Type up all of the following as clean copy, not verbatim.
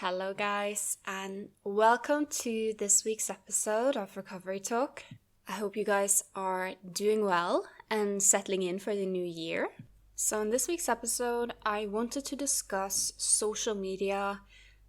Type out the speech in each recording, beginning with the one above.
Hello, guys, and welcome to this week's episode of Recovery Talk. I hope you guys are doing well and settling in for the new year. So, in this week's episode, I wanted to discuss social media,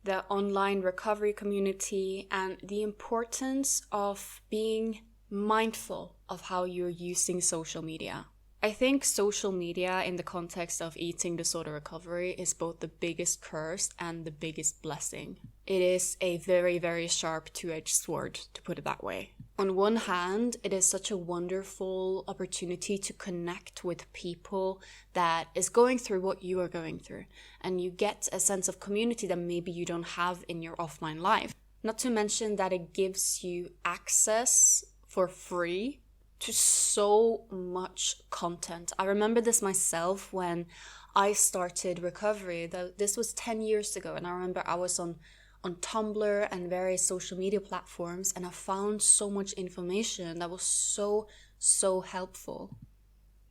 the online recovery community, and the importance of being mindful of how you're using social media. I think social media in the context of eating disorder recovery is both the biggest curse and the biggest blessing. It is a very, very sharp two-edged sword, to put it that way. On one hand, it is such a wonderful opportunity to connect with people that is going through what you are going through, and you get a sense of community that maybe you don't have in your offline life. Not to mention that it gives you access for free to so much content. I remember this myself when I started recovery. This was 10 years ago, and I remember I was on Tumblr and various social media platforms, and I found so much information that was so helpful.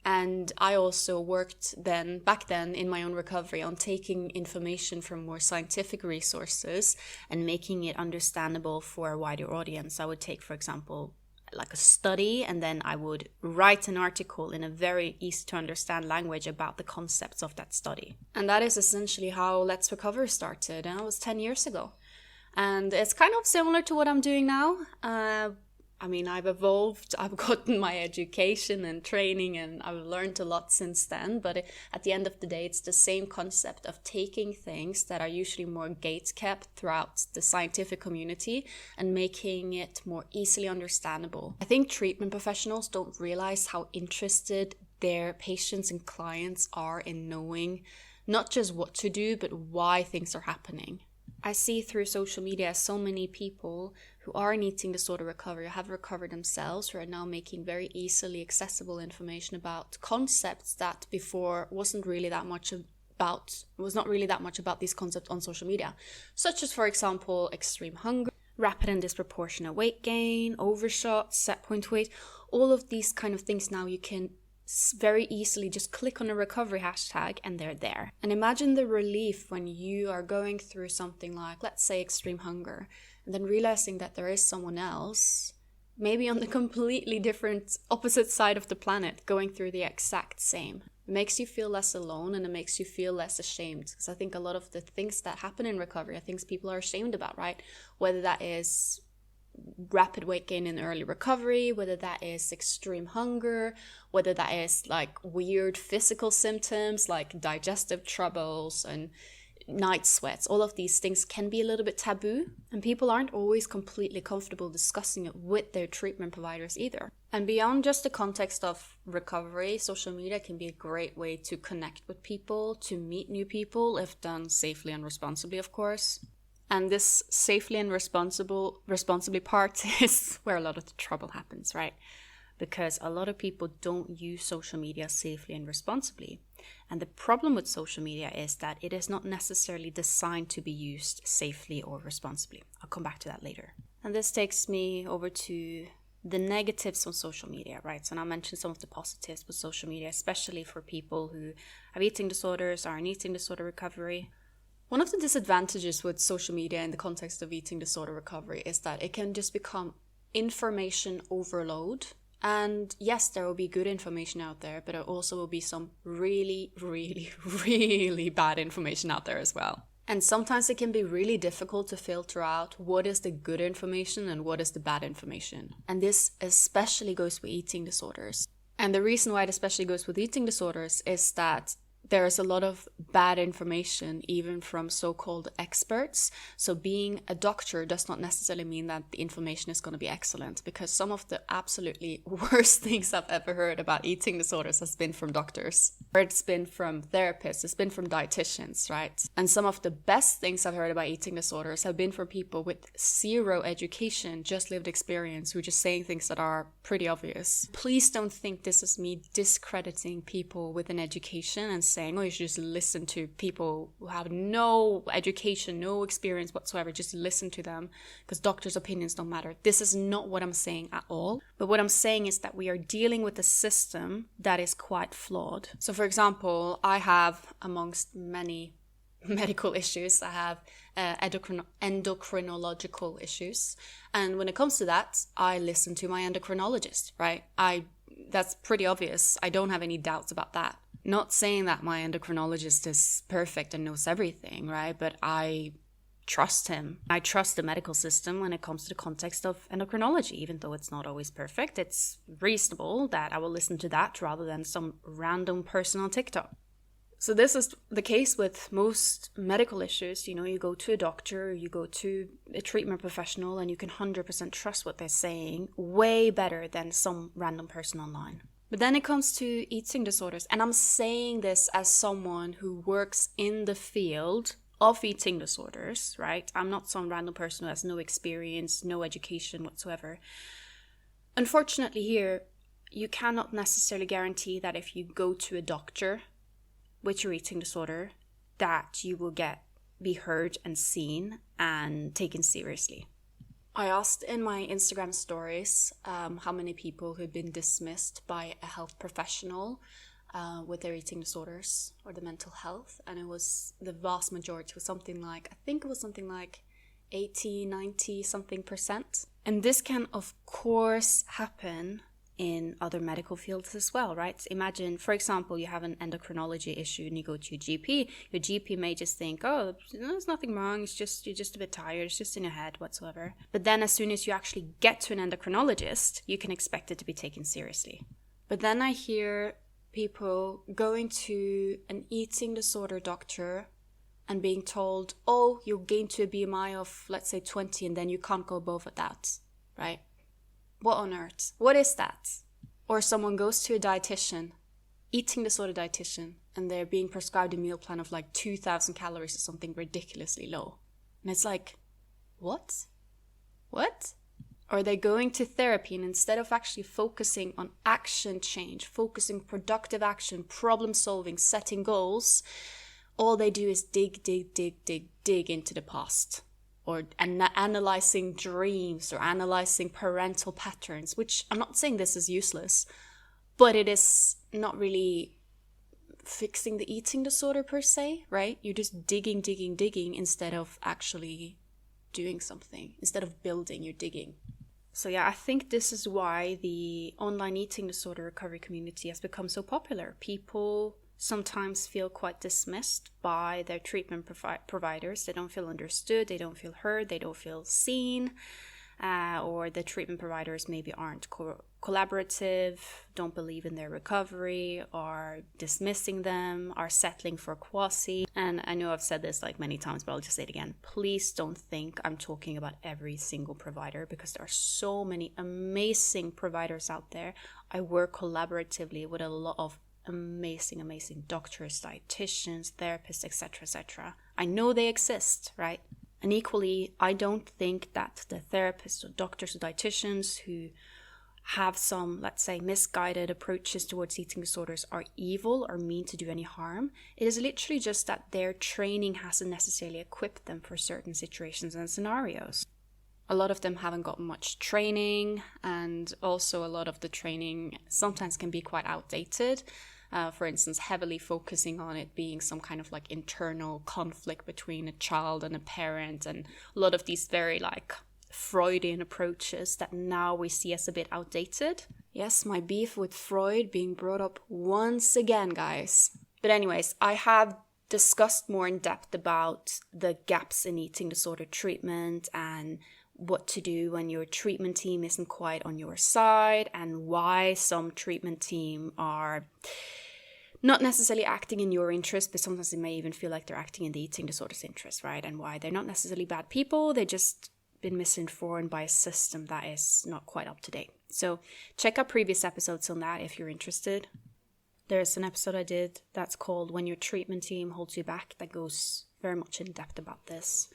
And I also worked back then in my own recovery on taking information from more scientific resources and making it understandable for a wider audience. I would take, for example, like a study, and then I would write an article in a very easy to understand language about the concepts of that study. And that is essentially how Let's Recover started, and that was 10 years ago. And it's kind of similar to what I'm doing now. I've evolved, I've gotten my education and training, and I've learned a lot since then. But at the end of the day, it's the same concept of taking things that are usually more gate-kept throughout the scientific community and making it more easily understandable. I think treatment professionals don't realize how interested their patients and clients are in knowing not just what to do, but why things are happening. I see through social media so many people who are in eating disorder recovery, have recovered themselves, who are now making very easily accessible information about concepts that before was not really that much about these concepts on social media, such as, for example, extreme hunger, rapid and disproportionate weight gain, overshot, set point weight. All of these kind of things now you can very easily just click on a recovery hashtag and they're there. And imagine the relief when you are going through something like, let's say, extreme hunger, and then realizing that there is someone else, maybe on the completely different opposite side of the planet, going through the exact same. It makes you feel less alone, and it makes you feel less ashamed, because I think a lot of the things that happen in recovery are things people are ashamed about, right? Whether that is rapid weight gain in early recovery, whether that is extreme hunger, whether that is like weird physical symptoms like digestive troubles and night sweats. All of these things can be a little bit taboo, and people aren't always completely comfortable discussing it with their treatment providers either. And beyond just the context of recovery, social media can be a great way to connect with people, to meet new people, if done safely and responsibly, of course. And this safely and responsibly part is where a lot of the trouble happens, right? Because a lot of people don't use social media safely and responsibly. And the problem with social media is that it is not necessarily designed to be used safely or responsibly. I'll come back to that later. And this takes me over to the negatives on social media, right? So now I mentioned some of the positives with social media, especially for people who have eating disorders, are in eating disorder recovery. One of the disadvantages with social media in the context of eating disorder recovery is that it can just become information overload. And yes, there will be good information out there, but there also will be some really, really, really bad information out there as well. And sometimes it can be really difficult to filter out what is the good information and what is the bad information. And this especially goes with eating disorders. And the reason why it especially goes with eating disorders is that there is a lot of bad information, even from so-called experts. So being a doctor does not necessarily mean that the information is going to be excellent, because some of the absolutely worst things I've ever heard about eating disorders has been from doctors. Or it's been from therapists, it's been from dietitians, right? And some of the best things I've heard about eating disorders have been from people with zero education, just lived experience, who are just saying things that are pretty obvious. Please don't think this is me discrediting people with an education and saying, oh, you should just listen to people who have no education, no experience whatsoever. Just listen to them because doctors' opinions don't matter. This is not what I'm saying at all. But what I'm saying is that we are dealing with a system that is quite flawed. So for example, I have, amongst many medical issues. I have endocrinological issues. And when it comes to that, I listen to my endocrinologist, right? That's pretty obvious. I don't have any doubts about that. Not saying that my endocrinologist is perfect and knows everything, right? But I trust him. I trust the medical system when it comes to the context of endocrinology, even though it's not always perfect. It's reasonable that I will listen to that rather than some random person on TikTok. So this is the case with most medical issues. You go to a doctor, you go to a treatment professional, and you can 100% trust what they're saying way better than some random person online. But then it comes to eating disorders, and I'm saying this as someone who works in the field of eating disorders, right? I'm not some random person who has no experience, no education whatsoever. Unfortunately here, you cannot necessarily guarantee that if you go to a doctor with your eating disorder, that you will be heard and seen and taken seriously. I asked in my Instagram stories how many people who'd been dismissed by a health professional with their eating disorders or the mental health, and it was the vast majority. Was something like, I think it was something like 80, 90 something percent. And this can of course happen in other medical fields as well, right? Imagine, for example, you have an endocrinology issue and you go to your GP. Your GP may just think, oh, there's nothing wrong, you're just a bit tired, it's just in your head, whatsoever. But then as soon as you actually get to an endocrinologist, you can expect it to be taken seriously. But then I hear people going to an eating disorder doctor and being told, oh, you'll gain to a BMI of, let's say, 20, and then you can't go above that, right? What on earth? What is that? Or someone goes to a dietitian, eating disorder dietitian, and they're being prescribed a meal plan of like 2,000 calories or something ridiculously low. And it's like, what? What? Or they're going to therapy, and instead of actually focusing on action change, focusing productive action, problem solving, setting goals, all they do is dig into the past. Or analyzing dreams or analyzing parental patterns, which I'm not saying this is useless, but it is not really fixing the eating disorder per se, right? You're just digging instead of actually doing something. Instead of building, you're digging. So yeah, I think this is why the online eating disorder recovery community has become so popular. People sometimes feel quite dismissed by their treatment providers. They don't feel understood, they don't feel heard, they don't feel seen, or the treatment providers maybe aren't collaborative, don't believe in their recovery, are dismissing them, are settling for quasi. And I know I've said this like many times, but I'll just say it again. Please don't think I'm talking about every single provider, because there are so many amazing providers out there. I work collaboratively with a lot of amazing doctors, dietitians, therapists, etc. I know they exist, right? And equally, I don't think that the therapists or doctors or dietitians who have some, let's say, misguided approaches towards eating disorders are evil or mean to do any harm. It is literally just that their training hasn't necessarily equipped them for certain situations and scenarios. A lot of them haven't got much training, and also a lot of the training sometimes can be quite outdated. For instance, heavily focusing on it being some kind of like internal conflict between a child and a parent, and a lot of these very like Freudian approaches that now we see as a bit outdated. Yes, my beef with Freud being brought up once again, guys. But anyways, I have discussed more in depth about the gaps in eating disorder treatment and what to do when your treatment team isn't quite on your side, and why some treatment team are not necessarily acting in your interest, but sometimes they may even feel like they're acting in the eating disorder's interest, right? And why they're not necessarily bad people, they've just been misinformed by a system that is not quite up to date. So check out previous episodes on that if you're interested. There's an episode I did that's called When Your Treatment Team Holds You Back, that goes very much in depth about this.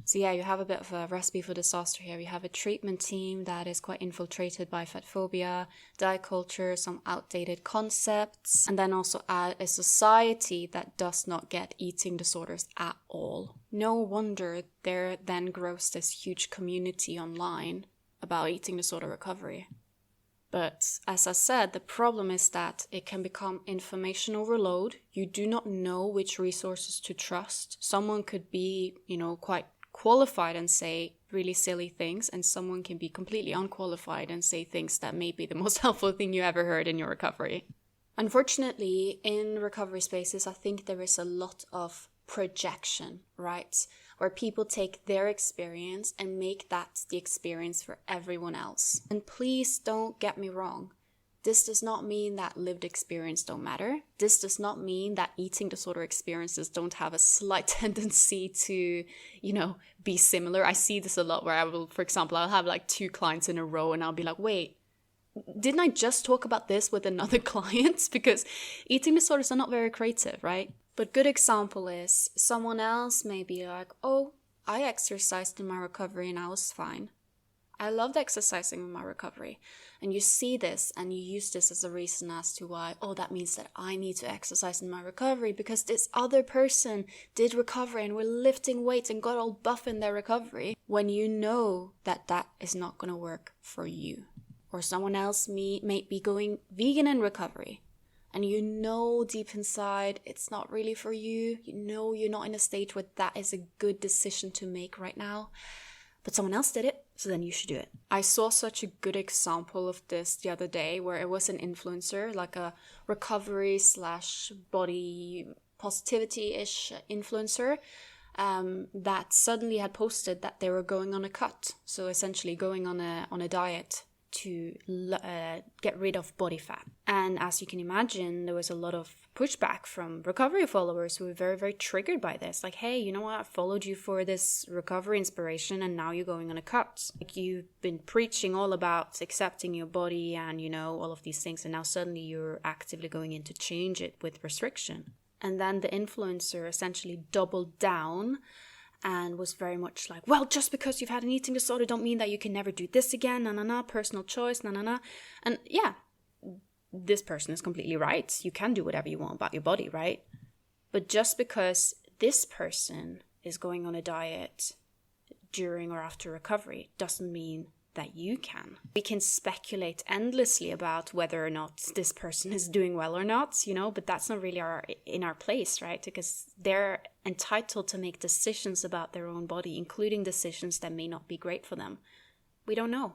So yeah, you have a bit of a recipe for disaster here. You have a treatment team that is quite infiltrated by fat phobia, diet culture, some outdated concepts, and then also a society that does not get eating disorders at all. No wonder there then grows this huge community online about eating disorder recovery. But as I said, the problem is that it can become information overload. You do not know which resources to trust. Someone could be, quite qualified and say really silly things, and someone can be completely unqualified and say things that may be the most helpful thing you ever heard in your recovery. Unfortunately, in recovery spaces, I think there is a lot of projection, right? Where people take their experience and make that the experience for everyone else. And please don't get me wrong. This does not mean that lived experience don't matter. This does not mean that eating disorder experiences don't have a slight tendency to, be similar. I see this a lot where I will, for example, I'll have like 2 clients in a row and I'll be like, wait, didn't I just talk about this with another client? Because eating disorders are not very creative, right? But good example is someone else may be like, oh, I exercised in my recovery and I was fine. I loved exercising in my recovery. And you see this and you use this as a reason as to why, oh, that means that I need to exercise in my recovery because this other person did recovery and were lifting weights and got all buff in their recovery, when you know that that is not going to work for you. Or someone else may be going vegan in recovery. And you know deep inside it's not really for you. You know you're not in a stage where that is a good decision to make right now. But someone else did it, so then you should do it. I saw such a good example of this the other day where it was an influencer, like a recovery / body positivity-ish influencer, that suddenly had posted that they were going on a cut. So essentially going on a diet to get rid of body fat. And as you can imagine, there was a lot of pushback from recovery followers who were very, very triggered by this. Like, hey, you know what? I followed you for this recovery inspiration and now you're going on a cut. Like, you've been preaching all about accepting your body and, all of these things. And now suddenly you're actively going in to change it with restriction. And then the influencer essentially doubled down and was very much like, well, just because you've had an eating disorder don't mean that you can never do this again, personal choice, And yeah, this person is completely right. You can do whatever you want about your body, right? But just because this person is going on a diet during or after recovery doesn't mean that you can. We can speculate endlessly about whether or not this person is doing well or not, but that's not really in our place, right? Because they're entitled to make decisions about their own body, including decisions that may not be great for them. We don't know.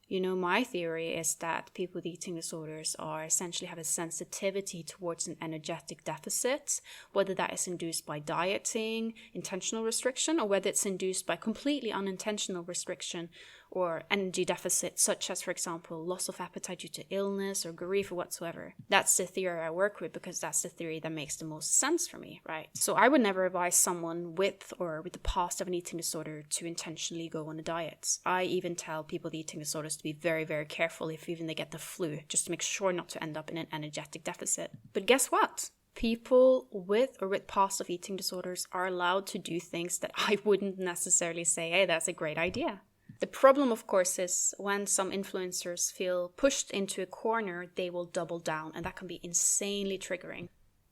My theory is that people with eating disorders essentially have a sensitivity towards an energetic deficit, whether that is induced by dieting, intentional restriction, or whether it's induced by completely unintentional restriction or energy deficit, such as, for example, loss of appetite due to illness or grief or whatsoever. That's the theory I work with because that's the theory that makes the most sense for me, right? So I would never advise someone with the past of an eating disorder to intentionally go on a diet. I even tell people with eating disorders to be very, very careful if even they get the flu, just to make sure not to end up in an energetic deficit. But guess what? People with past of eating disorders are allowed to do things that I wouldn't necessarily say, hey, that's a great idea. The problem, of course, is when some influencers feel pushed into a corner, they will double down, and that can be insanely triggering.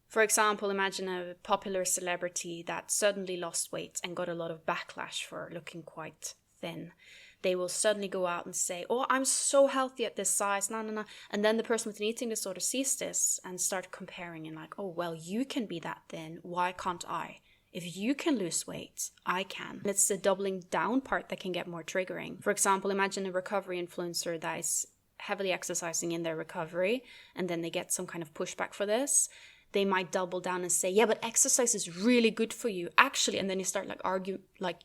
For example, imagine a popular celebrity that suddenly lost weight and got a lot of backlash for looking quite thin. They will suddenly go out and say, oh, I'm so healthy at this size, no. And then the person with an eating disorder sees this and start comparing and like, oh, well, you can be that thin, why can't I? If you can lose weight, I can. And it's the doubling down part that can get more triggering. For example, imagine a recovery influencer that is heavily exercising in their recovery, and then they get some kind of pushback for this. They might double down and say, yeah, but exercise is really good for you, actually. And then you start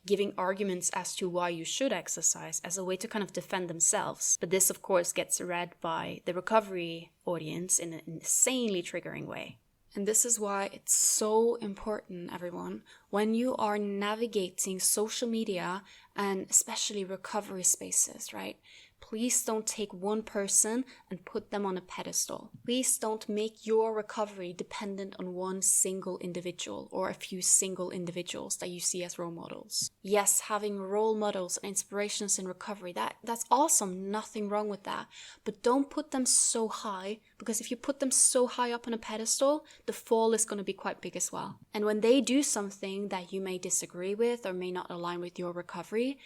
giving arguments as to why you should exercise as a way to kind of defend themselves. But this, of course, gets read by the recovery audience in an insanely triggering way. And this is why it's so important, everyone, when you are navigating social media and especially recovery spaces, right? Please don't take one person and put them on a pedestal. Please don't make your recovery dependent on one single individual or a few single individuals that you see as role models. Yes, having role models and inspirations in recovery, that's awesome. Nothing wrong with that. But don't put them so high, because if you put them so high up on a pedestal, the fall is going to be quite big as well. And when they do something that you may disagree with or may not align with your recovery,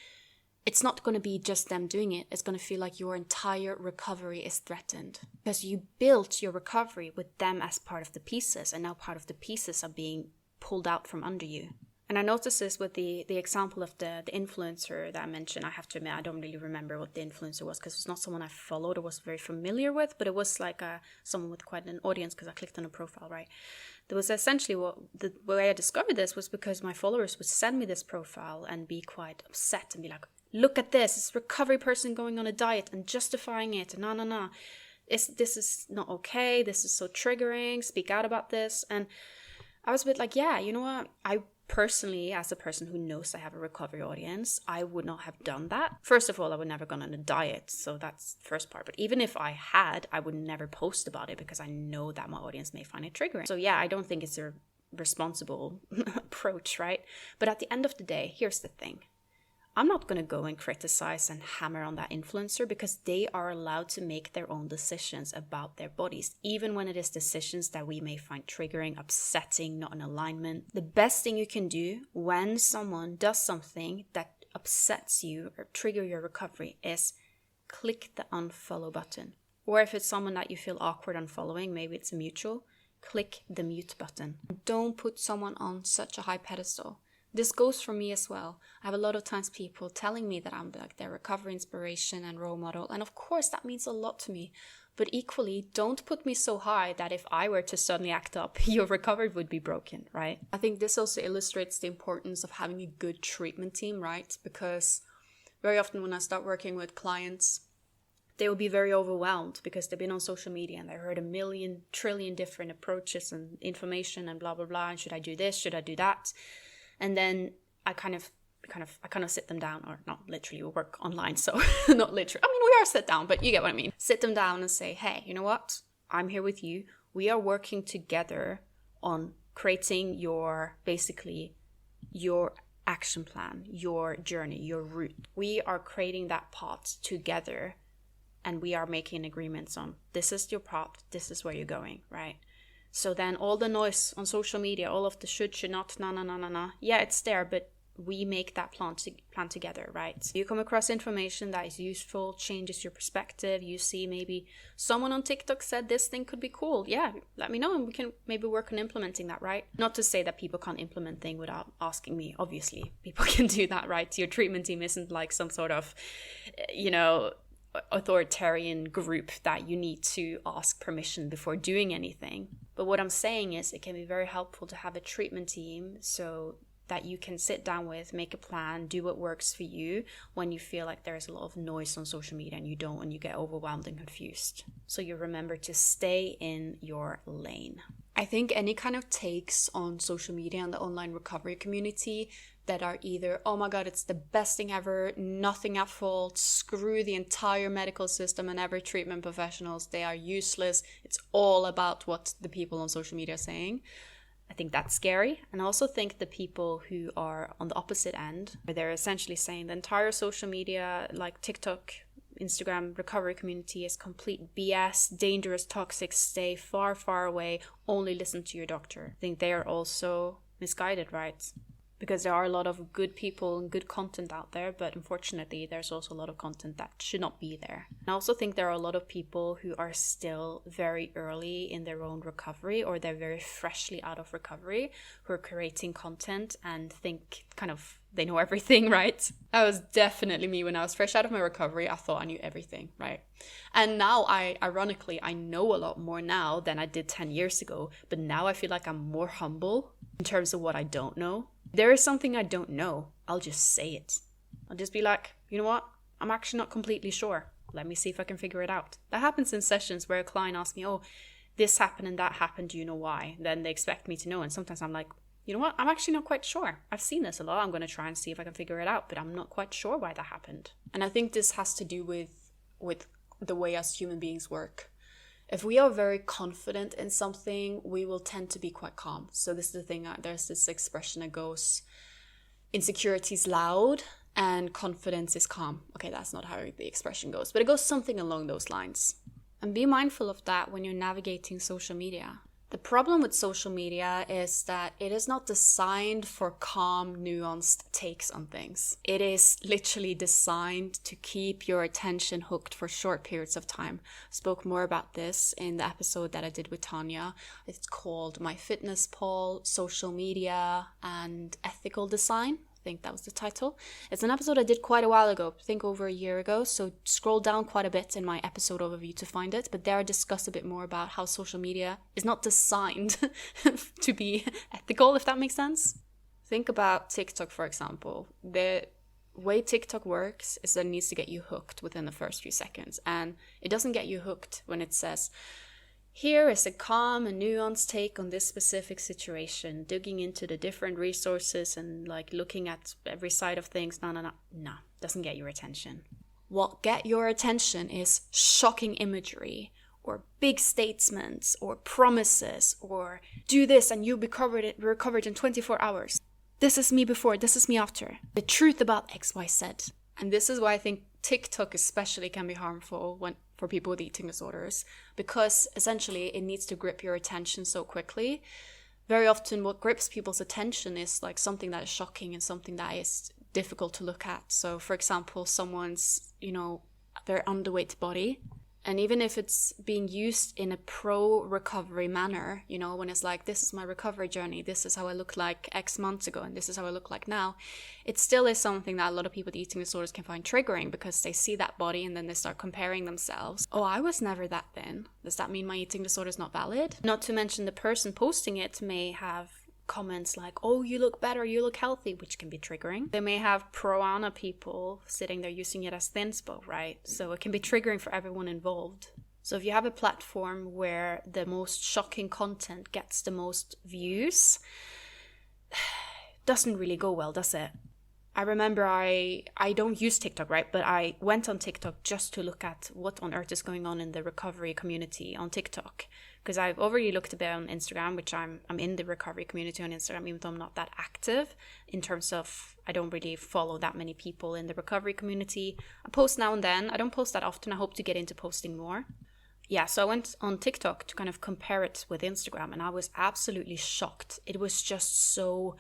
it's not going to be just them doing it. It's going to feel like your entire recovery is threatened because you built your recovery with them as part of the pieces, and now part of the pieces are being pulled out from under you. And I noticed this with the example of the influencer that I mentioned. I have to admit, I don't really remember what the influencer was because it's not someone I followed or was very familiar with, but it was like someone with quite an audience because I clicked on a profile, right? There was essentially the way I discovered this was because my followers would send me this profile and be quite upset and be like, look at this recovery person going on a diet and justifying it. No. This is not okay. This is so triggering. Speak out about this. And I was a bit like, yeah, you know what? I personally, as a person who knows I have a recovery audience, I would not have done that. First of all, I would never gone on a diet. So that's the first part. But even if I had, I would never post about it because I know that my audience may find it triggering. So yeah, I don't think it's a responsible approach, right? But at the end of the day, here's the thing. I'm not going to go and criticize and hammer on that influencer because they are allowed to make their own decisions about their bodies, even when it is decisions that we may find triggering, upsetting, not in alignment. The best thing you can do when someone does something that upsets you or trigger your recovery is click the unfollow button. Or if it's someone that you feel awkward unfollowing, maybe it's a mutual, click the mute button. Don't put someone on such a high pedestal. This goes for me as well. I have a lot of times people telling me that I'm like their recovery inspiration and role model. And of course, that means a lot to me. But equally, don't put me so high that if I were to suddenly act up, your recovery would be broken, right? I think this also illustrates the importance of having a good treatment team, right? Because very often when I start working with clients, they will be very overwhelmed because they've been on social media and they heard a million trillion different approaches and information and blah, blah, blah. And should I do this? Should I do that? And then I kind of sit them down, or not literally, we work online, so not literally. I mean, we are sit down, but you get what I mean. Sit them down and say, hey, you know what? I'm here with you. We are working together on creating your action plan, your journey, your route. We are creating that path together, and we are making agreements on this is your path, this is where you're going, right? So then all the noise on social media, all of the should not, na. Yeah, it's there, but we make that plan together, right? You come across information that is useful, changes your perspective. You see maybe someone on TikTok said this thing could be cool. Yeah, let me know and we can maybe work on implementing that, right? Not to say that people can't implement things without asking me. Obviously, people can do that, right? Your treatment team isn't like some sort of, authoritarian group that you need to ask permission before doing anything. But what I'm saying is it can be very helpful to have a treatment team so that you can sit down with, make a plan, do what works for you when you feel like there's a lot of noise on social media and you get overwhelmed and confused. So you remember to stay in your lane. I think any kind of takes on social media and the online recovery community that are either, oh my God, it's the best thing ever, nothing at fault, screw the entire medical system and every treatment professionals, they are useless, it's all about what the people on social media are saying. I think that's scary. And I also think the people who are on the opposite end, where they're essentially saying the entire social media, like TikTok, Instagram recovery community is complete BS, dangerous, toxic, stay far, far away, only listen to your doctor. I think they are also misguided, right? Because there are a lot of good people and good content out there, but unfortunately there's also a lot of content that should not be there. And I also think there are a lot of people who are still very early in their own recovery, or they're very freshly out of recovery, who are creating content and think they know everything, right? That was definitely me when I was fresh out of my recovery. I thought I knew everything, right? And now I know a lot more now than I did 10 years ago, but now I feel like I'm more humble in terms of what I don't know. There is something I don't know, I'll just say it. I'll just be like, you know what? I'm actually not completely sure. Let me see if I can figure it out. That happens in sessions where a client asks me, oh, this happened and that happened, do you know why? Then they expect me to know. And sometimes I'm like, you know what? I'm actually not quite sure. I've seen this a lot. I'm going to try and see if I can figure it out, but I'm not quite sure why that happened. And I think this has to do with the way us human beings work. If we are very confident in something, we will tend to be quite calm. So this is the thing, there's this expression that goes, insecurity is loud and confidence is calm. Okay, that's not how the expression goes, but it goes something along those lines. And be mindful of that when you're navigating social media. The problem with social media is that it is not designed for calm, nuanced takes on things. It is literally designed to keep your attention hooked for short periods of time. I spoke more about this in the episode that I did with Tanya. It's called MyFitnessPal, Social Media and Ethical Design. I think that was the title. It's an episode I did quite a while ago, I think over a year ago, so scroll down quite a bit in my episode overview to find it, but there I discuss a bit more about how social media is not designed to be ethical, if that makes sense. Think about TikTok, for example. The way TikTok works is that it needs to get you hooked within the first few seconds, and it doesn't get you hooked when it says, here is a calm and nuanced take on this specific situation, digging into the different resources and like looking at every side of things. No, doesn't get your attention. What get your attention is shocking imagery or big statements or promises or do this and you'll be recovered in 24 hours. This is me before, this is me after. The truth about XYZ. And this is why I think TikTok especially can be harmful for people with eating disorders, because essentially it needs to grip your attention so quickly. Very often what grips people's attention is like something that is shocking and something that is difficult to look at. So for example, someone's, very underweight body. And even if it's being used in a pro-recovery manner, when it's like, this is my recovery journey, this is how I looked like X months ago, and this is how I look like now, it still is something that a lot of people with eating disorders can find triggering because they see that body and then they start comparing themselves. Oh, I was never that thin. Does that mean my eating disorder is not valid? Not to mention the person posting it may have comments like, oh, you look better, you look healthy, which can be triggering. They may have pro-ana people sitting there using it as thinspo, right? So it can be triggering for everyone involved. So if you have a platform where the most shocking content gets the most views, doesn't really go well, does it? I remember I don't use TikTok, right? But I went on TikTok just to look at what on earth is going on in the recovery community on TikTok. Because I've already looked a bit on Instagram, which I'm in the recovery community on Instagram, even though I'm not that active in terms of, I don't really follow that many people in the recovery community. I post now and then. I don't post that often. I hope to get into posting more. Yeah, so I went on TikTok to kind of compare it with Instagram, and I was absolutely shocked. It was just so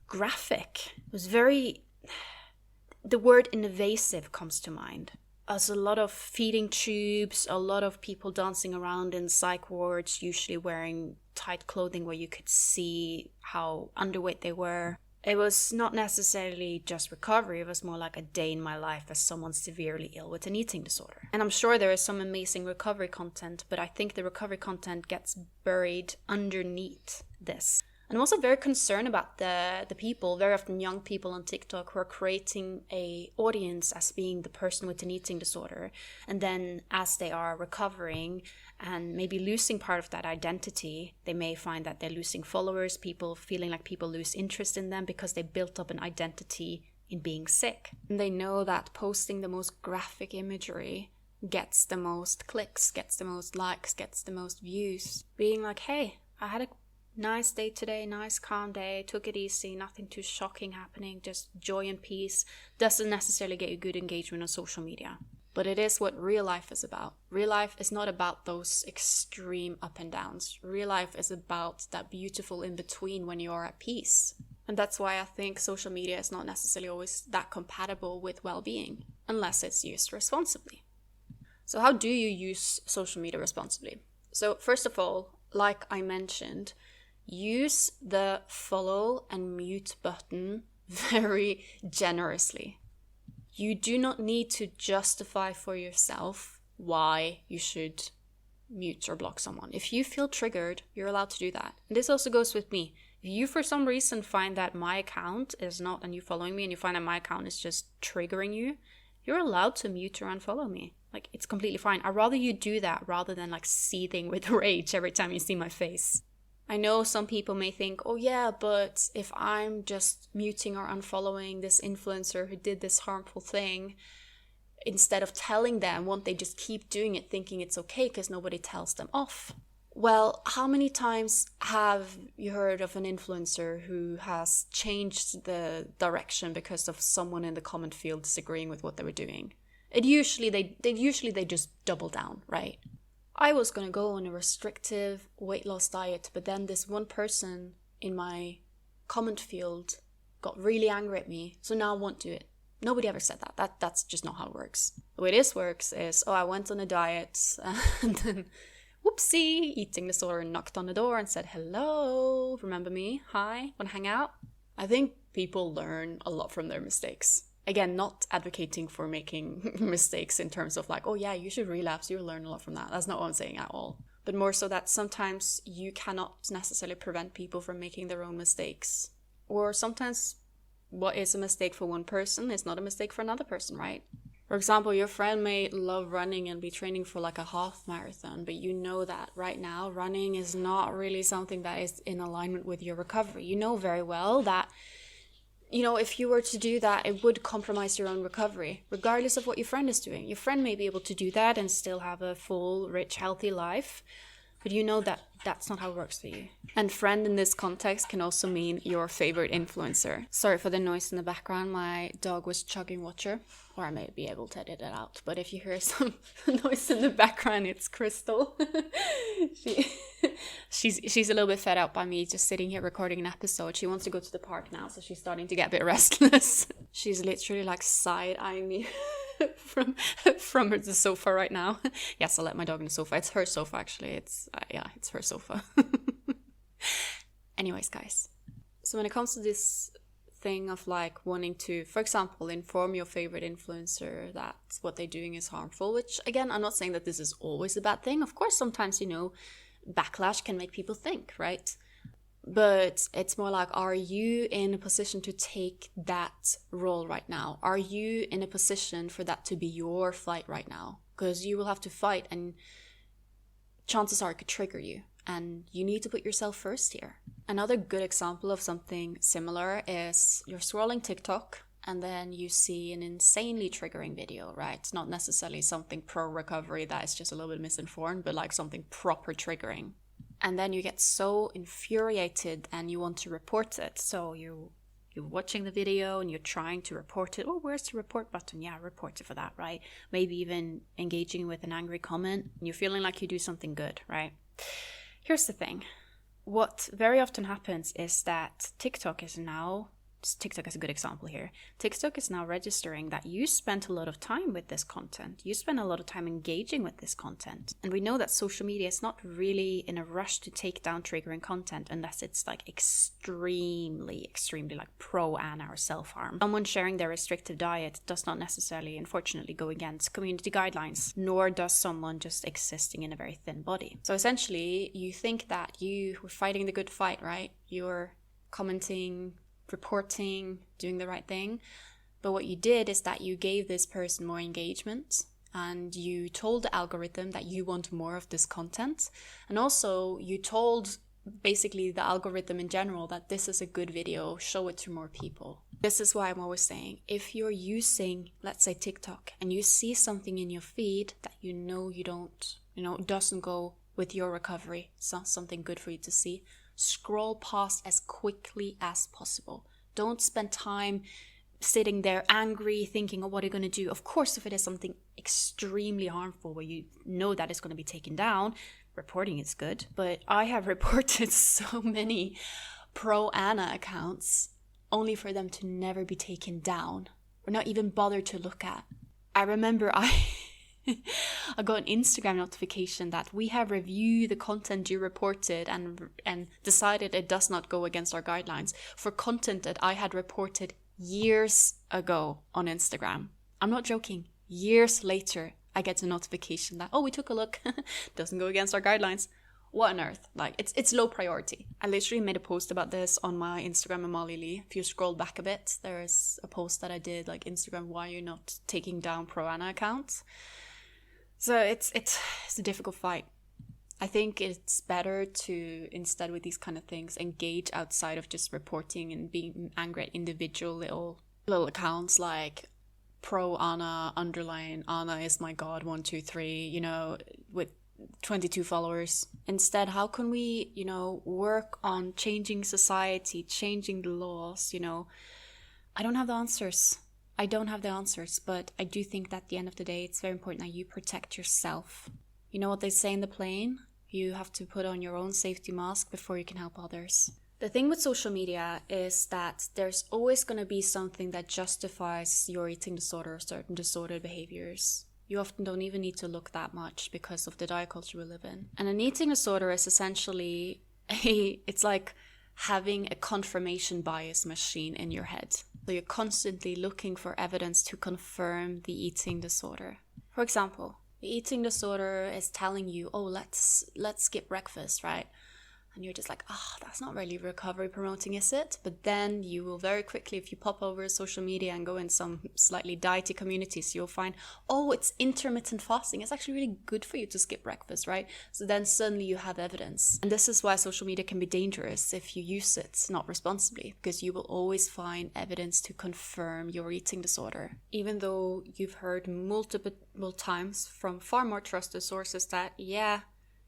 graphic. It was the word invasive comes to mind. As a lot of feeding tubes, a lot of people dancing around in psych wards, usually wearing tight clothing where you could see how underweight they were. It was not necessarily just recovery, it was more like a day in my life as someone severely ill with an eating disorder. And I'm sure there is some amazing recovery content, but I think the recovery content gets buried underneath this. And I'm also very concerned about the people, very often young people on TikTok, who are creating a audience as being the person with an eating disorder. And then as they are recovering and maybe losing part of that identity, they may find that they're losing followers, people feeling like people lose interest in them because they built up an identity in being sick. And they know that posting the most graphic imagery gets the most clicks, gets the most likes, gets the most views. Being like, hey, I had a nice day today, nice calm day, took it easy, nothing too shocking happening, just joy and peace, doesn't necessarily get you good engagement on social media. But it is what real life is about. Real life is not about those extreme up and downs. Real life is about that beautiful in between when you're at peace. And that's why I think social media is not necessarily always that compatible with well-being, unless it's used responsibly. So how do you use social media responsibly? So first of all, like I mentioned, use the follow and mute button very generously. You do not need to justify for yourself why you should mute or block someone. If you feel triggered, you're allowed to do that. And this also goes with me. If you for some reason find that my account is not, and you following me and you find that my account is just triggering you, you're allowed to mute or unfollow me. Like, it's completely fine. I'd rather you do that rather than like seething with rage every time you see my face. I know some people may think, oh yeah, but if I'm just muting or unfollowing this influencer who did this harmful thing, instead of telling them, won't they just keep doing it thinking it's okay because nobody tells them off? Well, how many times have you heard of an influencer who has changed the direction because of someone in the comment field disagreeing with what they were doing? They usually just double down, right? I was gonna go on a restrictive weight loss diet, but then this one person in my comment field got really angry at me, so now I won't do it. Nobody ever said that. That's just not how it works. The way this works is, I went on a diet, and then, whoopsie, eating disorder knocked on the door and said, hello, remember me? Hi, wanna hang out? I think people learn a lot from their mistakes. Again, not advocating for making mistakes in terms of like, oh yeah, you should relapse, you'll learn a lot from that. That's not what I'm saying at all. But more so that sometimes you cannot necessarily prevent people from making their own mistakes. Or sometimes what is a mistake for one person is not a mistake for another person, right? For example, your friend may love running and be training for like a half marathon, but you know that right now running is not really something that is in alignment with your recovery. You know very well that, if you were to do that, it would compromise your own recovery, regardless of what your friend is doing. Your friend may be able to do that and still have a full, rich, healthy life, but you know that that's not how it works for you. And friend in this context can also mean your favorite influencer. Sorry for the noise in the background. My dog was chugging water, or I may be able to edit it out. But if you hear some noise in the background, it's Crystal. She's a little bit fed up by me just sitting here recording an episode. She wants to go to the park now, so she's starting to get a bit restless. She's literally like side-eyeing me from the sofa right now. Yes, I'll let my dog on the sofa. It's her sofa, actually. It's her sofa. Anyways, guys. So when it comes to this thing of like wanting to, for example, inform your favorite influencer that what they're doing is harmful, which again, I'm not saying that this is always a bad thing. Of course, sometimes, backlash can make people think, right? But it's more like, are you in a position to take that role right now? Are you in a position for that to be your fight right now? Because you will have to fight, and chances are it could trigger you. And you need to put yourself first here. Another good example of something similar is you're scrolling TikTok and then you see an insanely triggering video, right? It's not necessarily something pro-recovery that is just a little bit misinformed, but like something proper triggering. And then you get so infuriated and you want to report it. So you're watching the video and you're trying to report it. Oh, where's the report button? Yeah, report it for that, right? Maybe even engaging with an angry comment. And you're feeling like you do something good, right? Here's the thing. What very often happens is that TikTok is a good example here. TikTok is now registering that you spent a lot of time with this content. You spend a lot of time engaging with this content. And we know that social media is not really in a rush to take down triggering content unless it's like extremely like pro-Anna or self-harm. Someone sharing their restrictive diet does not necessarily, unfortunately, go against community guidelines, nor does someone just existing in a very thin body. So essentially, you think that you were fighting the good fight, right? You're commenting, reporting, doing the right thing. But what you did is that you gave this person more engagement, and you told the algorithm that you want more of this content. And also you told basically the algorithm in general that this is a good video, show it to more people. This is why I'm always saying, if you're using, let's say, TikTok, and you see something in your feed that doesn't go with your recovery, it's not something good for you to see, scroll past as quickly as possible. Don't spend time sitting there angry, thinking, oh, what are you going to do? Of course, if it is something extremely harmful where you know that it's going to be taken down, reporting is good. But I have reported so many pro-Anna accounts only for them to never be taken down or not even bothered to look at. I remember I got an Instagram notification that we have reviewed the content you reported and decided it does not go against our guidelines for content that I had reported years ago on Instagram. I'm not joking. Years later, I get a notification that, we took a look. Doesn't go against our guidelines. What on earth? Like, it's low priority. I literally made a post about this on my Instagram, Amalie Lee. If you scroll back a bit, there is a post that I did, like, Instagram, why you're not taking down pro-Anna accounts. So it's a difficult fight. I think it's better to, instead with these kind of things, engage outside of just reporting and being angry at individual little accounts like pro-Anna, underline, Anna is my god, 1, 2, 3, with 22 followers. Instead, how can we, work on changing society, changing the laws, I don't have the answers. But I do think that at the end of the day, it's very important that you protect yourself. You know what they say in the plane? You have to put on your own safety mask before you can help others. The thing with social media is that there's always going to be something that justifies your eating disorder or certain disordered behaviors. You often don't even need to look that much because of the diet culture we live in. And an eating disorder is essentially it's like having a confirmation bias machine in your head. So you're constantly looking for evidence to confirm the eating disorder. For example, the eating disorder is telling you, oh, let's skip breakfast, right? And you're just like, that's not really recovery promoting, is it? But then you will very quickly, if you pop over social media and go in some slightly diety communities, you'll find, oh, it's intermittent fasting. It's actually really good for you to skip breakfast, right? So then suddenly you have evidence. And this is why social media can be dangerous if you use it not responsibly, because you will always find evidence to confirm your eating disorder. Even though you've heard multiple times from far more trusted sources that, yeah,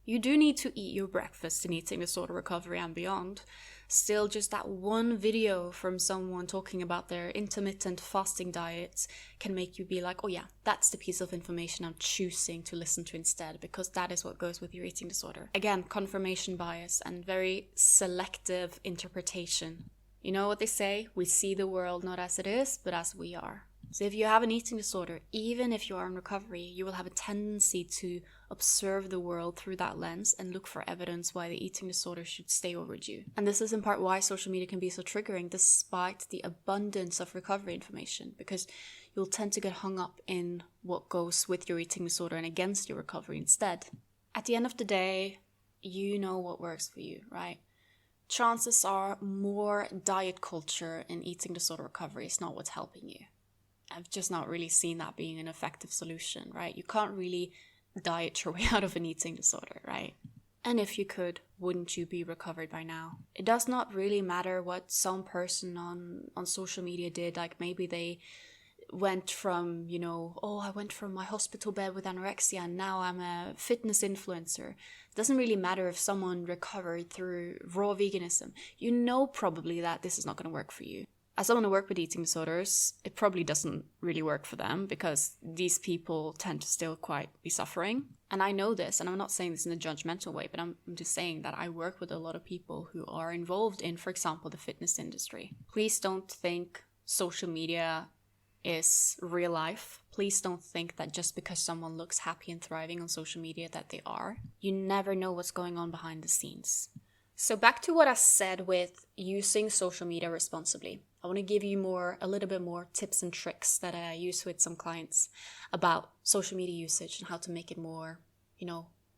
you do need to eat your breakfast in eating disorder recovery and beyond. Still, just that one video from someone talking about their intermittent fasting diet can make you be like, oh yeah, that's the piece of information I'm choosing to listen to instead, because that is what goes with your eating disorder. Again, confirmation bias and very selective interpretation. You know what they say? We see the world not as it is, but as we are. So if you have an eating disorder, even if you are in recovery, you will have a tendency to observe the world through that lens and look for evidence why the eating disorder should stay over you. And this is in part why social media can be so triggering despite the abundance of recovery information, because you'll tend to get hung up in what goes with your eating disorder and against your recovery instead. At the end of the day, you know what works for you, right? Chances are more diet culture in eating disorder recovery is not what's helping you. I've just not really seen that being an effective solution, right? You can't really diet your way out of an eating disorder, right? And if you could, wouldn't you be recovered by now? It does not really matter what some person on social media did. Like maybe they went from, I went from my hospital bed with anorexia and now I'm a fitness influencer. It doesn't really matter if someone recovered through raw veganism. You know probably that this is not going to work for you. As someone who works with eating disorders, it probably doesn't really work for them because these people tend to still quite be suffering. And I know this, and I'm not saying this in a judgmental way, but I'm just saying that I work with a lot of people who are involved in, for example, the fitness industry. Please don't think social media is real life. Please don't think that just because someone looks happy and thriving on social media that they are. You never know what's going on behind the scenes. So back to what I said with using social media responsibly. I want to give you a little bit more tips and tricks that I use with some clients about social media usage and how to make it more,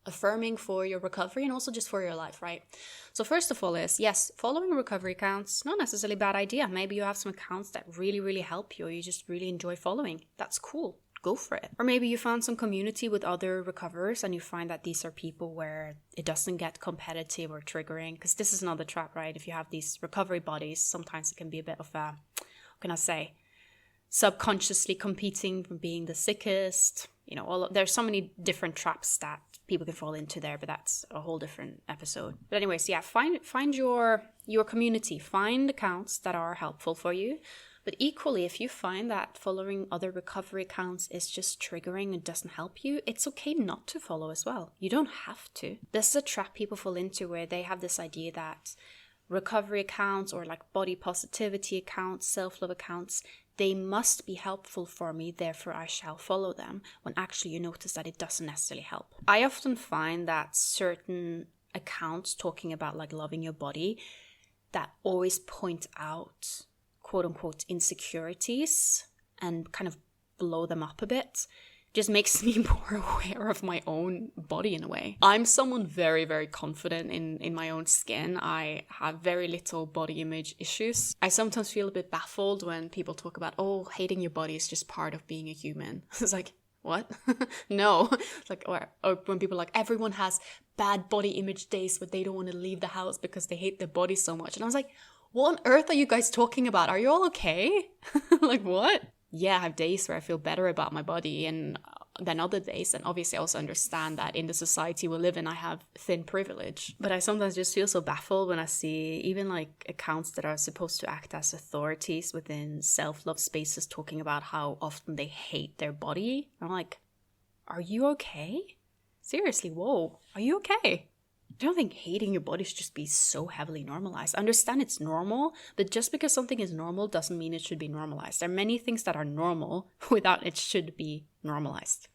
affirming for your recovery and also just for your life, right? So first of all is, yes, following recovery accounts, not necessarily a bad idea. Maybe you have some accounts that really, really help you or you just really enjoy following. That's cool. Go for it. Or maybe you found some community with other recoverers and you find that these are people where it doesn't get competitive or triggering, because this is another trap, right? If you have these recovery bodies, sometimes it can be a bit of a, subconsciously competing for being the sickest. There's so many different traps that people can fall into there, but that's a whole different episode. But anyways, yeah, find your community, find accounts that are helpful for you. But equally, if you find that following other recovery accounts is just triggering and doesn't help you, it's okay not to follow as well. You don't have to. This is a trap people fall into where they have this idea that recovery accounts or like body positivity accounts, self-love accounts, they must be helpful for me, therefore I shall follow them, when actually you notice that it doesn't necessarily help. I often find that certain accounts talking about like loving your body that always point out quote-unquote insecurities and kind of blow them up a bit just makes me more aware of my own body in a way. I'm someone very, very confident in my own skin. I have very little body image issues. I sometimes feel a bit baffled when people talk about, hating your body is just part of being a human. It's like, what? No. It's like, or when people are like, everyone has bad body image days but they don't want to leave the house because they hate their body so much. And I was like, what on earth are you guys talking about? Are you all okay? Like, what? Yeah, I have days where I feel better about my body than other days. And obviously I also understand that in the society we live in, I have thin privilege. But I sometimes just feel so baffled when I see even like accounts that are supposed to act as authorities within self-love spaces talking about how often they hate their body. I'm like, are you okay? seriously, whoa, are you okay? I don't think hating your body should just be so heavily normalized. I understand it's normal, but just because something is normal doesn't mean it should be normalized. There are many things that are normal without it should be normalized.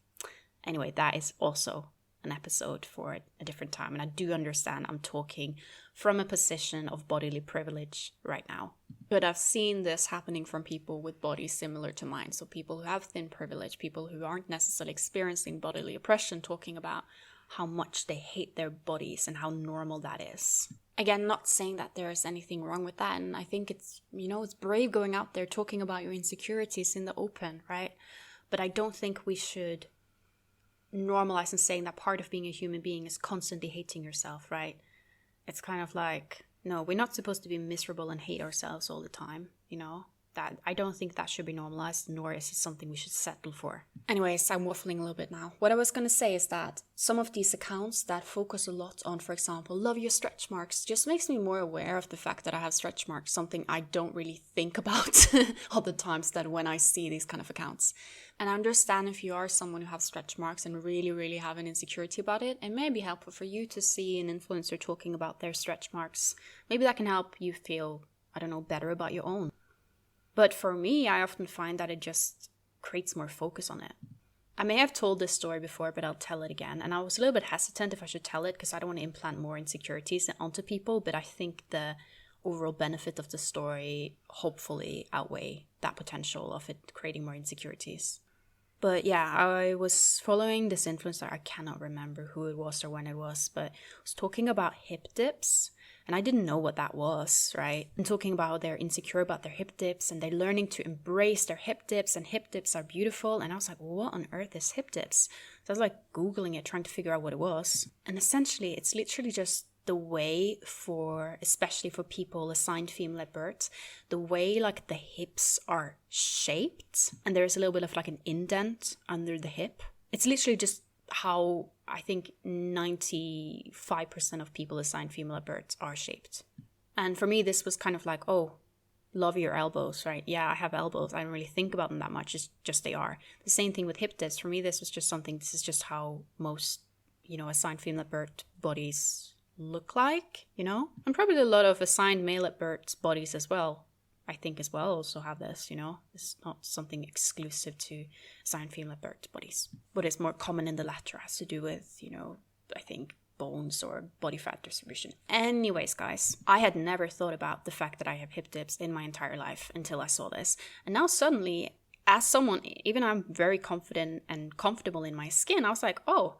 Anyway, that is also an episode for a different time. And I do understand I'm talking from a position of bodily privilege right now. But I've seen this happening from people with bodies similar to mine. So people who have thin privilege, people who aren't necessarily experiencing bodily oppression, talking about how much they hate their bodies and how normal that is. Again, not saying that there is anything wrong with that. And I think it's, it's brave going out there talking about your insecurities in the open, right? But I don't think we should normalize and saying that part of being a human being is constantly hating yourself, right? It's kind of like, no, we're not supposed to be miserable and hate ourselves all the time, that I don't think that should be normalized, nor is it something we should settle for. Anyways, I'm waffling a little bit now. What I was going to say is that some of these accounts that focus a lot on, for example, love your stretch marks, just makes me more aware of the fact that I have stretch marks, something I don't really think about other times than when I see these kind of accounts. And I understand if you are someone who has stretch marks and really, really have an insecurity about it, it may be helpful for you to see an influencer talking about their stretch marks. Maybe that can help you feel, better about your own. But for me, I often find that it just creates more focus on it. I may have told this story before, but I'll tell it again. And I was a little bit hesitant if I should tell it because I don't want to implant more insecurities onto people. But I think the overall benefit of the story hopefully outweigh that potential of it creating more insecurities. But yeah, I was following this influencer. I cannot remember who it was or when it was, but was talking about hip dips. And I didn't know what that was, right? And talking about how they're insecure about their hip dips and they're learning to embrace their hip dips and hip dips are beautiful. And I was like, what on earth is hip dips? So I was like Googling it, trying to figure out what it was. And essentially, it's literally just the way especially for people assigned female at birth, the way like the hips are shaped. And there's a little bit of like an indent under the hip. It's literally just how I think 95% of people assigned female at birth are shaped. And for me, this was kind of like, oh, love your elbows, right? Yeah, I have elbows. I don't really think about them that much. It's just they are. The same thing with hip dips. For me, this is just how most, assigned female at birth bodies look like, And probably a lot of assigned male at birth bodies as well. I think as well also have this, It's not something exclusive to assigned female at birth bodies. What is more common in the latter has to do with, I think bones or body fat distribution. Anyways, guys, I had never thought about the fact that I have hip dips in my entire life until I saw this. And now suddenly, as someone, even I'm very confident and comfortable in my skin, I was like, oh,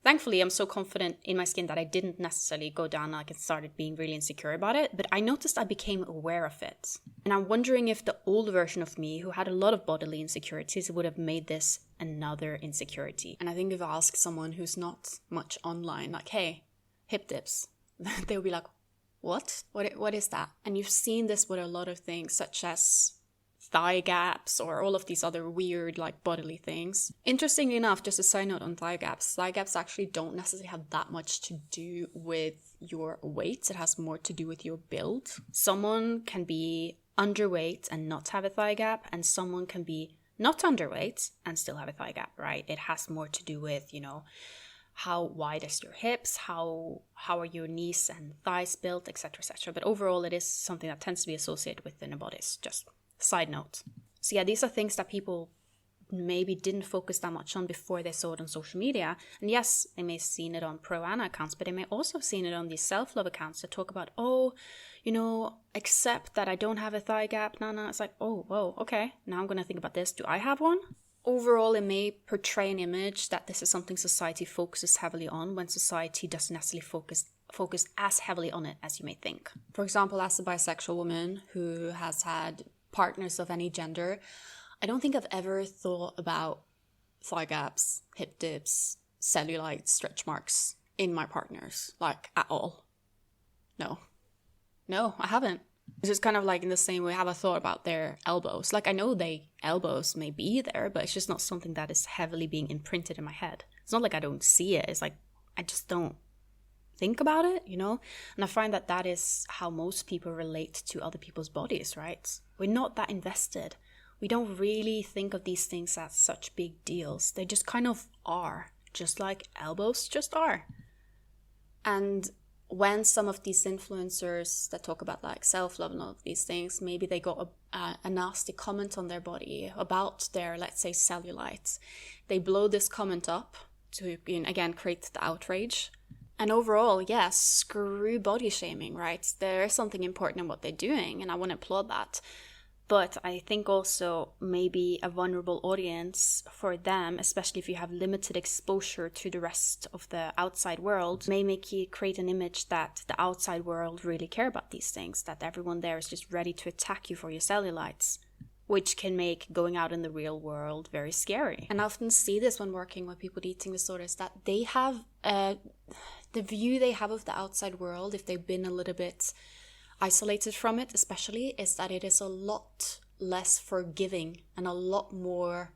thankfully, I'm so confident in my skin that I didn't necessarily go down and started being really insecure about it. But I noticed I became aware of it. And I'm wondering if the old version of me, who had a lot of bodily insecurities, would have made this another insecurity. And I think if I ask someone who's not much online, like, hey, hip dips, they'll be like, what? What is that? And you've seen this with a lot of things, such as thigh gaps or all of these other weird like bodily things. Interestingly enough, just a side note on thigh gaps actually don't necessarily have that much to do with your weight. It has more to do with your build. Someone can be underweight and not have a thigh gap, and someone can be not underweight and still have a thigh gap, right? It has more to do with, how wide is your hips, how are your knees and thighs built, etc., etc. But overall, it is something that tends to be associated with thinner bodies, just side note. So yeah, these are things that people maybe didn't focus that much on before they saw it on social media. And yes, they may have seen it on pro-Ana accounts, but they may also have seen it on these self-love accounts that talk about, accept that I don't have a thigh gap. No. It's like, oh, whoa, okay. Now I'm going to think about this. Do I have one? Overall, it may portray an image that this is something society focuses heavily on when society doesn't necessarily focus as heavily on it as you may think. For example, as a bisexual woman who has had partners of any gender, I don't think I've ever thought about thigh gaps, hip dips, cellulite, stretch marks in my partners, like at all. No, I haven't. It's just kind of like in the same way I have a thought about their elbows. Like I know elbows may be there, but it's just not something that is heavily being imprinted in my head. It's not like I don't see it. It's like I just don't think about it, And I find that is how most people relate to other people's bodies, right? We're not that invested. We don't really think of these things as such big deals. They just kind of are. just like elbows just are. And when some of these influencers that talk about like self-love and all of these things, maybe they got a nasty comment on their body about their, let's say, cellulite, they blow this comment up to, again, create the outrage. And overall, yes, screw body shaming, right? There is something important in what they're doing, and I want to applaud that. But I think also maybe a vulnerable audience for them, especially if you have limited exposure to the rest of the outside world, may make you create an image that the outside world really care about these things, that everyone there is just ready to attack you for your cellulites, which can make going out in the real world very scary. And I often see this when working with people with eating disorders, that they have the view they have of the outside world, if they've been a little bit isolated from it especially, is that it is a lot less forgiving and a lot more,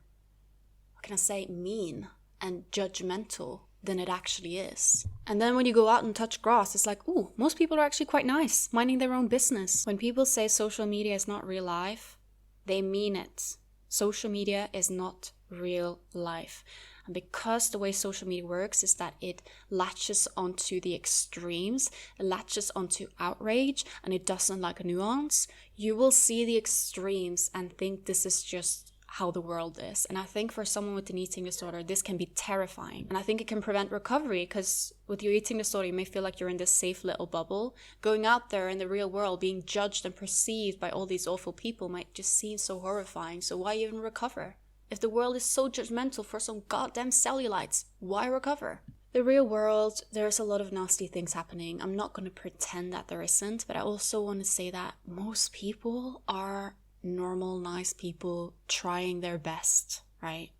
what can I say, mean and judgmental than it actually is. And then when you go out and touch grass, it's like, ooh, most people are actually quite nice, minding their own business. When people say social media is not real life, they mean it. Social media is not real life. And because the way social media works is that it latches onto the extremes, it latches onto outrage, and it doesn't like a nuance, you will see the extremes and think this is just how the world is. And I think for someone with an eating disorder, this can be terrifying. And I think it can prevent recovery, because with your eating disorder, you may feel like you're in this safe little bubble. Going out there in the real world, being judged and perceived by all these awful people might just seem so horrifying. So why even recover? If the world is so judgmental for some goddamn cellulites, why recover? The real world, there's a lot of nasty things happening. I'm not going to pretend that there isn't, but I also want to say that most people are normal, nice people trying their best, right?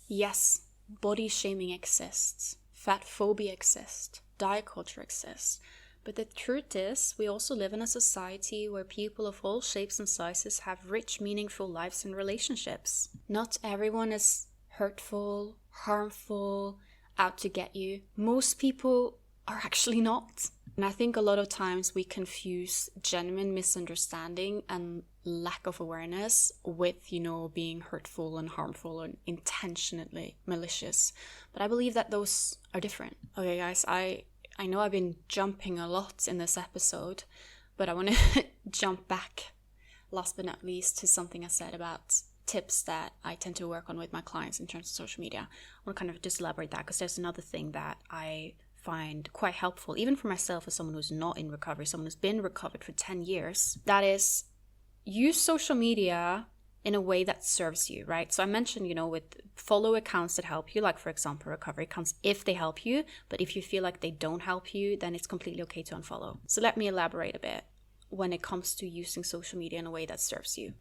Yes, body shaming exists, fat phobia exists, diet culture exists. But the truth is, we also live in a society where people of all shapes and sizes have rich, meaningful lives and relationships. Not everyone is hurtful, harmful, out to get you. Most people are actually not. And I think a lot of times we confuse genuine misunderstanding and lack of awareness with, being hurtful and harmful and intentionally malicious. But I believe that those are different. Okay, guys, I know I've been jumping a lot in this episode, but I want to jump back, last but not least, to something I said about tips that I tend to work on with my clients in terms of social media. I want to kind of just elaborate that, because there's another thing that I find quite helpful, even for myself as someone who's not in recovery, someone who's been recovered for 10 years. That is, use social media in a way that serves you, right? So I mentioned, with follow accounts that help you, like for example, recovery accounts, if they help you, but if you feel like they don't help you, then it's completely okay to unfollow. So let me elaborate a bit when it comes to using social media in a way that serves you.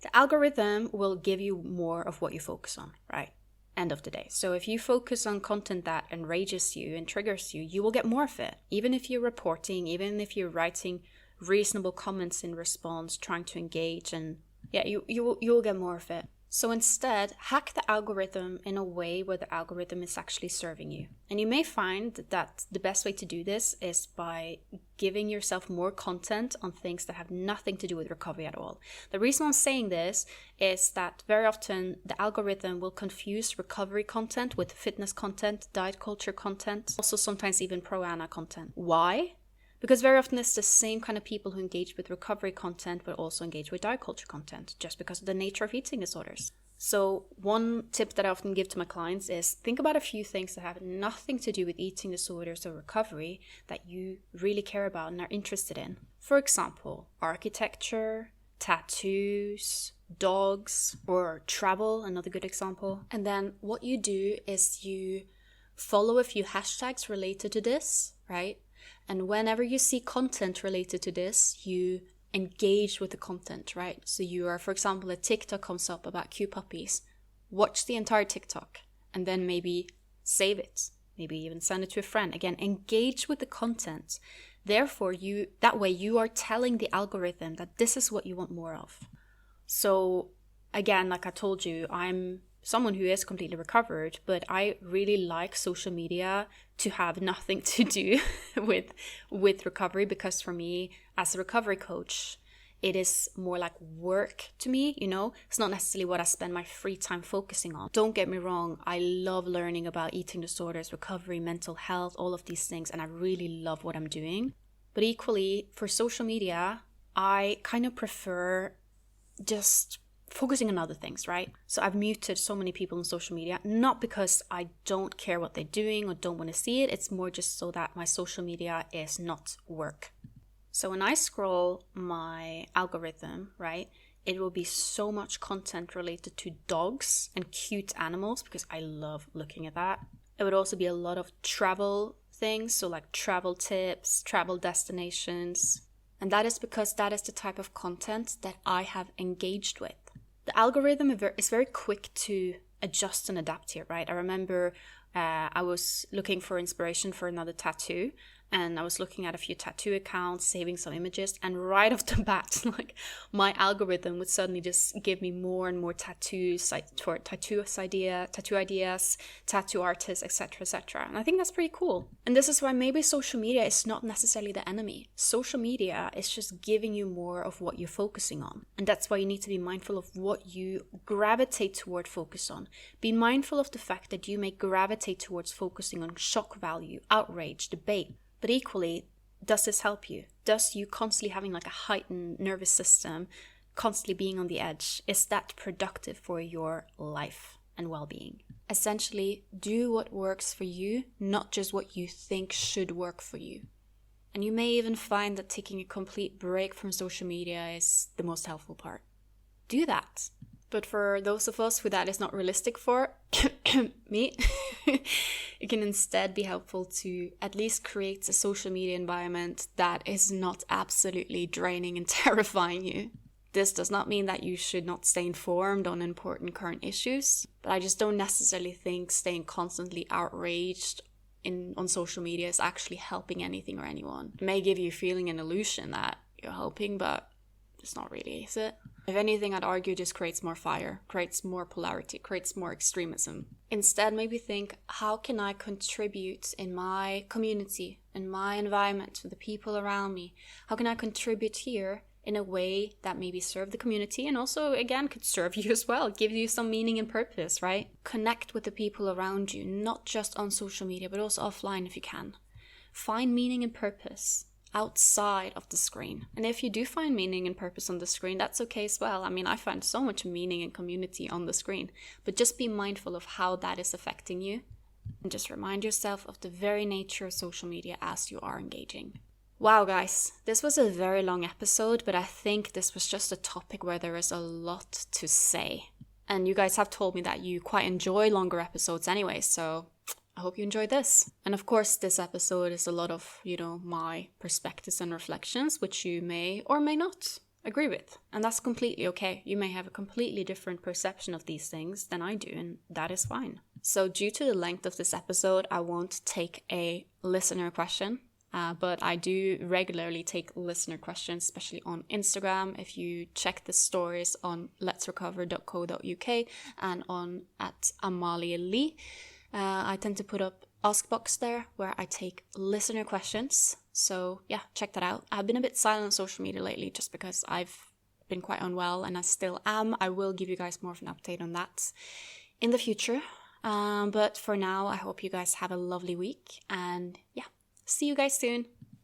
The algorithm will give you more of what you focus on, right? End of the day. So if you focus on content that enrages you and triggers you, you will get more of it. Even if you're reporting, even if you're writing reasonable comments in response, trying to engage, and you'll get more of it. So instead, hack the algorithm in a way where the algorithm is actually serving you. And you may find that the best way to do this is by giving yourself more content on things that have nothing to do with recovery at all. The reason I'm saying this is that very often the algorithm will confuse recovery content with fitness content, diet culture content, also sometimes even pro-ana content. Why? Because very often it's the same kind of people who engage with recovery content but also engage with diet culture content, just because of the nature of eating disorders. So one tip that I often give to my clients is think about a few things that have nothing to do with eating disorders or recovery that you really care about and are interested in. For example, architecture, tattoos, dogs, or travel, another good example. And then what you do is you follow a few hashtags related to this, right? And whenever you see content related to this, you engage with the content, right? So you are, for example, a TikTok comes up about cute puppies. Watch the entire TikTok and then maybe save it. Maybe even send it to a friend. Again, engage with the content. Therefore, that way you are telling the algorithm that this is what you want more of. So again, like I told you, I'm someone who is completely recovered, but I really like social media to have nothing to do with recovery, because for me, as a recovery coach, it is more like work to me, you know? It's not necessarily what I spend my free time focusing on. Don't get me wrong, I love learning about eating disorders, recovery, mental health, all of these things, and I really love what I'm doing. But equally, for social media, I kind of prefer just focusing on other things, right? So I've muted so many people on social media, not because I don't care what they're doing or don't want to see it. It's more just so that my social media is not work. So when I scroll my algorithm, right, it will be so much content related to dogs and cute animals because I love looking at that. It would also be a lot of travel things, so like travel tips, travel destinations. And that is because that is the type of content that I have engaged with. The algorithm is very quick to adjust and adapt here, right? I remember I was looking for inspiration for another tattoo, and I was looking at a few tattoo accounts, saving some images, and right off the bat, like my algorithm would suddenly just give me more and more tattoos, for tattoo ideas, tattoo artists, etc., etc. And I think that's pretty cool. And this is why maybe social media is not necessarily the enemy. Social media is just giving you more of what you're focusing on. And that's why you need to be mindful of what you gravitate toward focus on. Be mindful of the fact that you may gravitate towards focusing on shock value, outrage, debate. But equally, does this help you? Does you constantly having like a heightened nervous system, constantly being on the edge, is that productive for your life and well-being? Essentially, do what works for you, not just what you think should work for you. And you may even find that taking a complete break from social media is the most helpful part. Do that. But for those of us who that is not realistic for, me, it can instead be helpful to at least create a social media environment that is not absolutely draining and terrifying you. This does not mean that you should not stay informed on important current issues, but I just don't necessarily think staying constantly outraged on social media is actually helping anything or anyone. It may give you a feeling and illusion that you're helping, but it's not really, is it? If anything, I'd argue just creates more fire, creates more polarity, creates more extremism. Instead, maybe think, how can I contribute in my community, in my environment, to the people around me? How can I contribute here in a way that maybe serve the community and also, again, could serve you as well, give you some meaning and purpose, right? Connect with the people around you, not just on social media, but also offline if you can. Find meaning and purpose outside of the screen. And if you do find meaning and purpose on the screen, that's okay as well. I mean, I find so much meaning and community on the screen, but just be mindful of how that is affecting you. And just remind yourself of the very nature of social media as you are engaging. Wow, guys, this was a very long episode, but I think this was just a topic where there is a lot to say. And you guys have told me that you quite enjoy longer episodes anyway, so I hope you enjoyed this. And of course, this episode is a lot of, my perspectives and reflections, which you may or may not agree with. And that's completely okay. You may have a completely different perception of these things than I do, and that is fine. So due to the length of this episode, I won't take a listener question. But I do regularly take listener questions, especially on Instagram. If you check the stories on letsrecover.co.uk and on @AmaliaLee, I tend to put up Ask Box there where I take listener questions. So yeah, check that out. I've been a bit silent on social media lately just because I've been quite unwell and I still am. I will give you guys more of an update on that in the future. But for now, I hope you guys have a lovely week and yeah. See you guys soon.